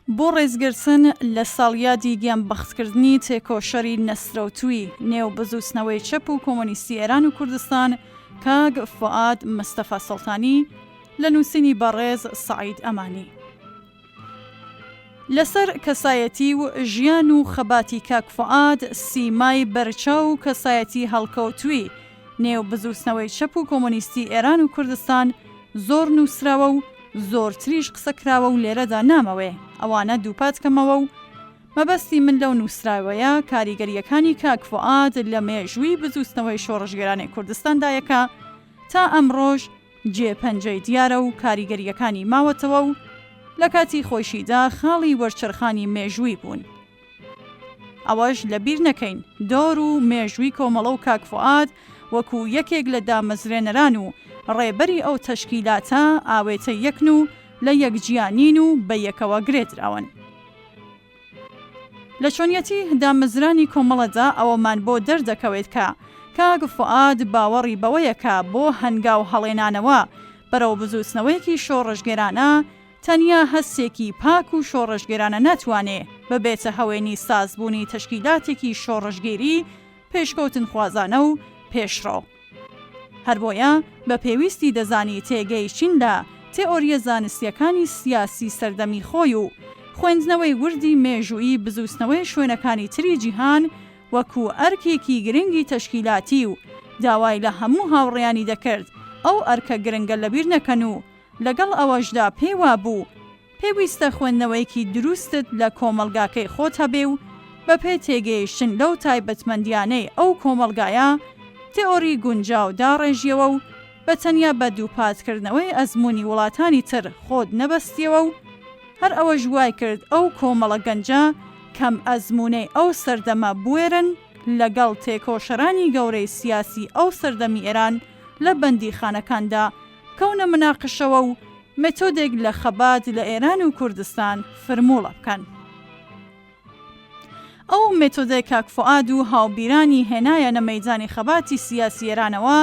بۆ ڕێزگرتن لە ساڵیادی گیانبەختکردنی تێکۆشەری نەسرەوتووی نێو بزوسنەوەی چەپ و کۆمۆنیستی ئێران و کوردستان کاگ فواد مستەفا سەڵتانی لە نووسینی بەڕێز سەعید ئەمانی. لەسەر کەسایەتی و ژیان و خەباتی کاک فواد سیمای بەرچاو و کەسایەتی هەڵکەوتووی نێو بزوسنەوەی چەپ و کۆمۆنیستی ئێران و کوردستان زۆر نووسراوە و زۆرتریش قسەکراوە و لێرەدا نامەوێ ئەوانە دووپات کەمەوە و مەبەستی من لەو نووسراوەیە کاریگەریەکانی کاک فواد لە مێژووی بزوسنەوەی شۆڕژگەرانی کوردستاندایەکە تا ئەمڕۆژ جێپەنجەی دیارە و کاریگەریەکانی ماوەتەوە و لە کاتی خۆشیدا خاڵی وەرچەرخانی مێژووی بوون. ئەوەش لەبیر نەکەین دۆر و مێژووی کۆمەڵە و کاک فواد وەکو یەکێک لە دامەزرێنەران و ڕێبەری ئەو تەشکیلاتە ئاوێتە یەکن و لە یەکجیانین و بە یەکەوە گرێدراون. لە چۆنیەتی دامەزرانی کۆمەڵەدا ئەوەمان بۆ دەردەکەوێت کە کاک فواد باوەڕی بەوەیەکە بۆ هەنگاو هەڵێنانەوە بەرەو بزوسنەوەیەکی شۆڕژگێرانە تەنیا هەستێکی پاک و شۆڕژگێرانە ناتوانێ ببێتە هەوێنی سازبوونی تەشکیلاتێکی شۆڕژگێری پێشکەوتن خوازانە و پێشڕۆ. هەر بۆیە بە پێویستی دەزانی تێگەیشتن لە تێئۆریە زانستیەکانی سیاسی سەردەمی خۆی و خوێندنەوەی وردی مێژووی بزوسنەوەی شوێنەکانی تری جیهان وەکو ئەرکێکی گرنگی تەشکیلاتی و داوای لە هەموو هاوڕێیانی دەکرد ئەو ئەرکە گرنگە لەبیر نەکەن و لەگەڵ ئەوەشدا پێیوا بوو پێویستە خوێندنەوەیەکی دروستت لە کۆمەلگاکەی خۆت هەبێ و بەپێ تێگەیشتن لەو تایبەتمەندیانەی ئەو کۆمەلگایە تێئۆری گونجاو داڕێژیەوە و بە تەنیا بە دووپاتکردنەوەی ئەزموونی وڵاتانی تر خۆت نەبەستیەوە و هەر ئەوە ژوای کرد ئەو کۆمەڵە گەنجە کەم ئەزمونەی ئەو سەردەمە بوێرن لەگەڵ تێکۆشەرانی گەورەی سیاسی ئەو سەردەمی ئێران لە بەندیخانەکاندا کەونە مناقشەوە و مێتۆدێک لە خەبات لە ئێران و کوردستان فرموڵە بکەن. ئەو مێتۆدەی کاک فواد و هاوبیرانی هێنایە نە مەیدانی خەباتی سیاسی ئێرانەوە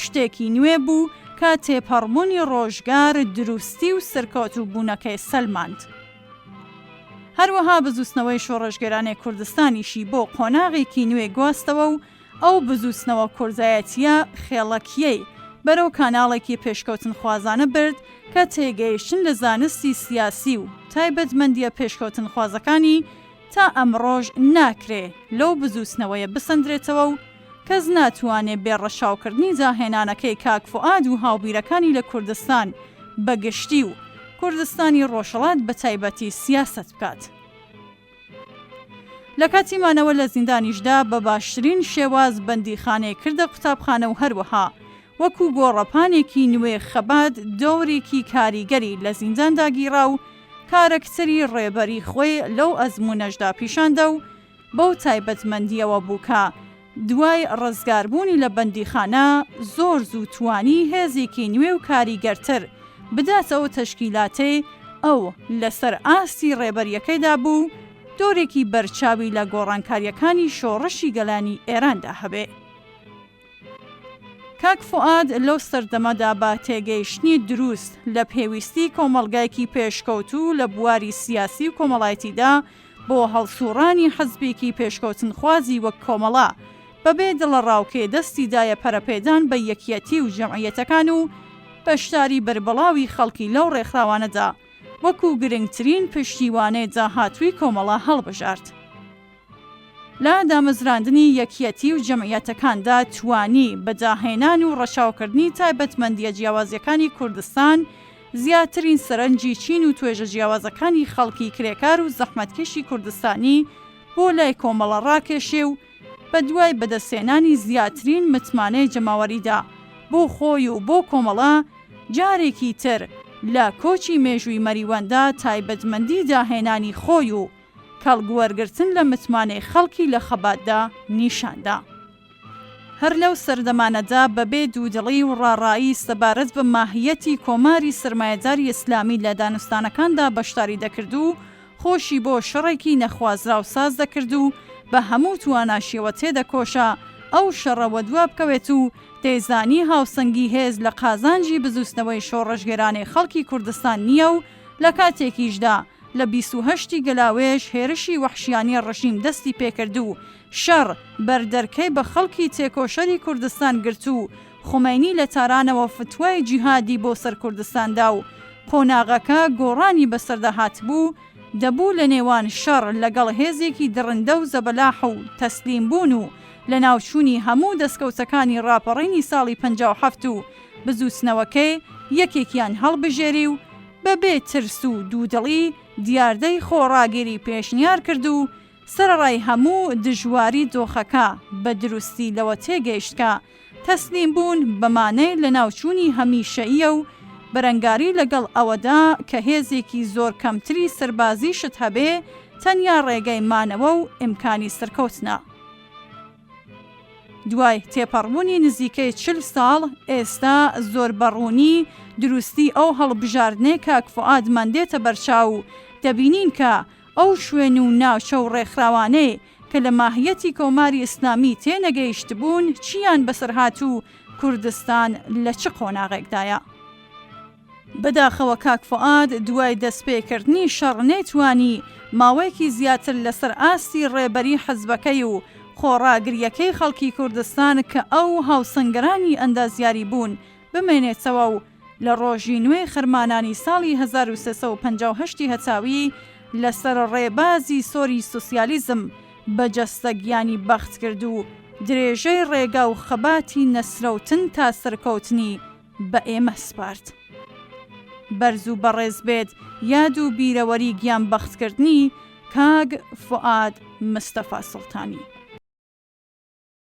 شتێکی نوێ بوو کە تێپەڕبوونی ڕۆژگار دروستی و سەرکەوتوو بوونەکەی سەلماند. هەروەها بزوسنەوەی شۆڕژگەرانی کوردستانیشی بۆ قۆناغێکی نوێ گواستەوە و ئەو بزوسنەوە کوردایەتیە خێڵەکیەی بەرەو کاناڵێکی پێشکەوتن خوازانە برد کە تێگەیشتن لە زانستی سیاسی و تایبەتمەندیە پێشکەوتن خوازەکانی تا ئەمڕۆژ ناکرێ لەو بزوسنەوەیە بسەندرێتەوە و کەس ناتوانێت بێڕەشاوکردنی جاهێنانەکەی کاک فواد و هاوبیرەکانی لە کوردستان بەگشتی و کوردستانی ڕۆژهەڵات بە تایبەتی سیاست بکات. لە کاتیمانەوە لە زیندانیشدا بە باشترین شێواز بەندیخانەی کردە قوتابخانە و هەروەها وەکو گۆڕەپانێکی نوێ خەبات دەورێکی کاریگەری لە زیندان داگیرا و کارەکتەری ڕێبەری خۆی لەو ئەزمونەشدا پیشاندا و بەو تایبەتمەندیەوە بووکە دوای ڕزگاربوونی لە بەندیخانە زۆر زوو توانی هێزێکی نوێ و کاریگەرتر بداتەوە تەشکیلاتەی ئەو لەسەر ئاستی ڕێبەریەکەیدا بوو دۆرێکی بەرچاوی لە گۆڕانکاریەکانی شۆڕشی گەلانی ئێراندا هەبێ. کاک فواد لەو سەردەمەدا با تێگەیشتنی دروست لە پێویستی کۆمەڵگایەکی پێشکەوتوو لە بواری سیاسی و کۆمەڵایەتیدا بۆ هەڵسوڕانی حەزبێکی پێشکەوتن خوازی وەک کۆمەڵە بەبێ دڵەڕاوکێ دەستیدایە پەرەپێدان بە یەکیەتی و جەمعیەتەکان و بەشداری بەربەڵاوی خەڵکی لەو ڕێکخراوانەدا وەکو گرنگترین پشتیوانەی جاهاتووی کۆمەڵە هەڵبژارد. لە دامەزراندنی یەکیەتی و جەمعیەتەکاندا توانی بەداهێنان و ڕەشاوکردنی تایبەتمەندیە جیاوازیەکانی کوردستان زیاترین سەرنجی چین و توێژە جیاوازەکانی خەڵکی کرێکار و زەحمەتکێشی کوردستانی بۆ لای کۆمەڵە ڕاکێشێ و بە دوای بەدەستێنانی زیاترین متمانەی جەماوەریدا بۆ خۆی و بۆ کۆمەڵە جارێکی تر لە کۆچی مێژووی مەریوەندا تایبەتمەندی داهێنانی خۆی و کەڵگوەرگرتن لە متمانەی خەڵکی لە خەباتدا نیشاندا. هەر لەو سەردەمانەدا بەبێ دوودڵی و ڕاڕایی سەبارەت بە ماهیەتی کۆماری سرمایەداری ئیسلامی لە دانوستانەکاندا بەشداری دەکرد و خۆشی بۆ شەڕێکی نەخوازرا و ساز دەکرد و بە هەموو تواناشیەوە تێدەکۆشە ئەو شەڕەوە دوا بکەوێت و تێزانی هاوسەنگی هێز لە قازانجی بزوستنەوەی شۆڕژگەرانی خەڵکی کوردستان نییە و لە کاتێکیشدا لە 28 گەلاوێژ هێرشی وەحشیانی ڕژیم دەستی پێکردو شەڕ بەردەرکەی بە خەڵکی تێکۆشەری کوردستان گرتو خۆمینی لە تارانەوە فتوای جیهادی بۆ سەر کوردستاندا و قۆناغەکە گۆڕانی بەسەردەهات بوو دەبوو لە نێوان شەڕ لەگەڵ هێزێکی درڕندە و زەبەلاح و تەسلیم بوون و لە ناوچوونی هەموو دەستکەوتەکانی ڕاپەڕینی ساڵی 57 و بزوتنەوەکەی یەکێکیان هەڵبژێری و بەبێ ترس و دوودڵی دیاردەی خۆڕاگیری پێشنیار کرد و سەرڕای هەموو دژواری دۆخەکە بە دروستی لەوە تێگەیشتکە تەسلیم بوون بەمانەی لە ناوچوونی هەمیشەیە و بەرەنگاری لەگەڵ ئەوەدا کە هێزێکی زۆر کەمتری سەربازی شت هەبێ تەنیا ڕێگەی مانەوە و ئیمکانی سەرکەوتنە. دوای تێپەڕبوونی نزیکەی 40 ساڵ ئێستا زۆر بەڕوونی دروستی ئەو هەڵبژاردنەی کاک فوئادمان دێتە بەرچاو دەبینین کە ئەو شوێن و ناوچە و ڕێکخراوانەی کە لە ماهیەتی کۆماری ئیسلامی تێنەگەیشت بوون چیان بەسەرهات و کوردستان لە چ قۆناغێکدایە. بەداخەوە کاک فوئاد دوای دەستپێکردنی شەڕ نەیتوانی ماوەیەکی زیاتر لەسەر ئاستی ڕێبەری حەزبەکەی و خۆڕاگریەکەی خەڵکی کوردستان کە ئەو هاوسەنگەرانی ئەندازیاری بوون بمێنێتەوە و لە ڕۆژی نوێی خەرمانانی ساڵی 1358 هەتاوی لەسەر ڕێبازی سۆری سوسیالیزم بەجەستەگیانی بەخت کرد و درێژەی ڕێگا و خەباتی نەسرەوتن تا سەرکەوتنی بە ئێمە سپارد. بەرز و بەڕێز بێت یاد و بیرەوەری گیان بەختکردنی کاگ فوئاد مستەفا سوڵتانی.